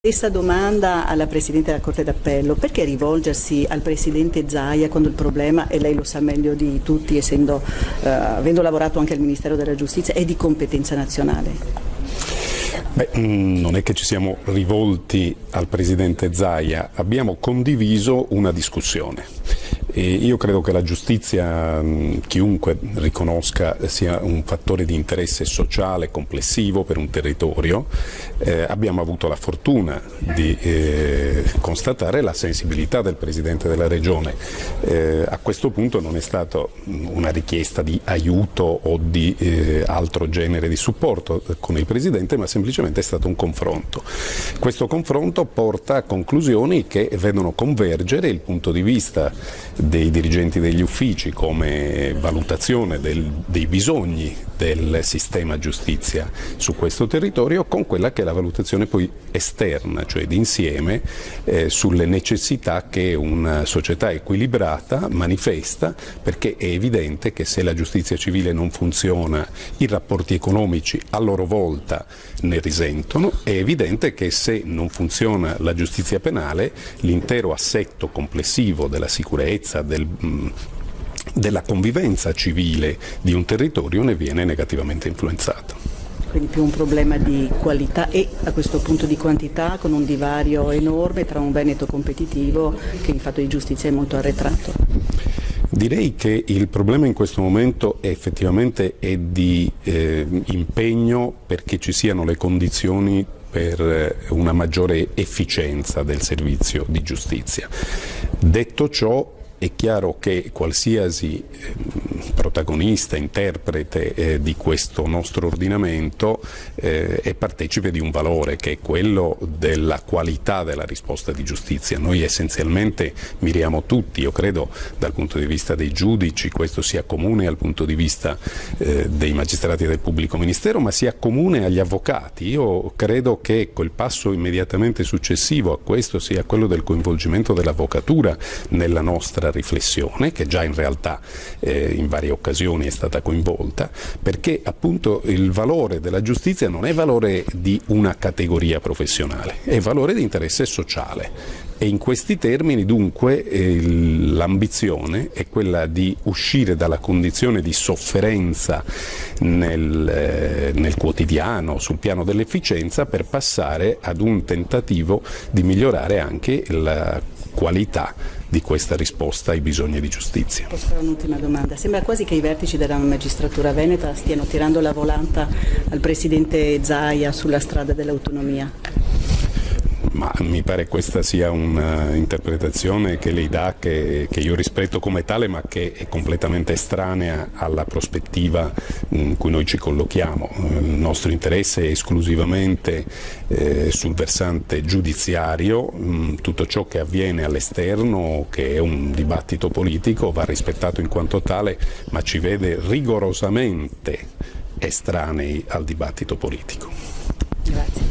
Stessa domanda alla Presidente della Corte d'Appello: perché rivolgersi al Presidente Zaia quando il problema, e lei lo sa meglio di tutti avendo lavorato anche al Ministero della Giustizia, è di competenza nazionale? Beh, non è che ci siamo rivolti al Presidente Zaia, abbiamo condiviso una discussione. E io credo che la giustizia, chiunque riconosca, sia un fattore di interesse sociale complessivo per un territorio. Abbiamo avuto la fortuna di constatare la sensibilità del Presidente della Regione. A questo punto non è stata una richiesta di aiuto o di altro genere di supporto con il Presidente, ma semplicemente è stato un confronto. Questo confronto porta a conclusioni che vedono convergere il punto di vista dei dirigenti degli uffici come valutazione dei bisogni del sistema giustizia su questo territorio con quella che è la valutazione poi esterna, cioè d'insieme, sulle necessità che una società equilibrata manifesta, perché è evidente che se la giustizia civile non funziona i rapporti economici a loro volta ne risentono, è evidente che se non funziona la giustizia penale l'intero assetto complessivo della sicurezza, della convivenza civile di un territorio ne viene negativamente influenzato. Quindi più un problema di qualità e a questo punto di quantità, con un divario enorme tra un Veneto competitivo che in fatto di giustizia è molto arretrato. Direi che il problema in questo momento effettivamente è di impegno perché ci siano le condizioni per una maggiore efficienza del servizio di giustizia. Detto ciò, è chiaro che qualsiasi protagonista, interprete di questo nostro ordinamento è partecipe di un valore che è quello della qualità della risposta di giustizia. Noi essenzialmente miriamo tutti, io credo dal punto di vista dei giudici questo sia comune al punto di vista dei magistrati e del pubblico ministero, ma sia comune agli avvocati. Io credo che quel passo immediatamente successivo a questo sia quello del coinvolgimento dell'avvocatura nella nostra riflessione, che già in realtà in varie occasioni è stata coinvolta, perché appunto il valore della giustizia non è valore di una categoria professionale, è valore di interesse sociale. E in questi termini dunque l'ambizione è quella di uscire dalla condizione di sofferenza nel quotidiano, sul piano dell'efficienza, per passare ad un tentativo di migliorare anche la qualità di questa risposta ai bisogni di giustizia. Posso fare un'ultima domanda? Sembra quasi che i vertici della magistratura veneta stiano tirando la volanta al Presidente Zaia sulla strada dell'autonomia. Ma mi pare questa sia un'interpretazione che lei dà, che io rispetto come tale, ma che è completamente estranea alla prospettiva in cui noi ci collochiamo. Il nostro interesse è esclusivamente sul versante giudiziario. Tutto ciò che avviene all'esterno, che è un dibattito politico, va rispettato in quanto tale, ma ci vede rigorosamente estranei al dibattito politico. Grazie.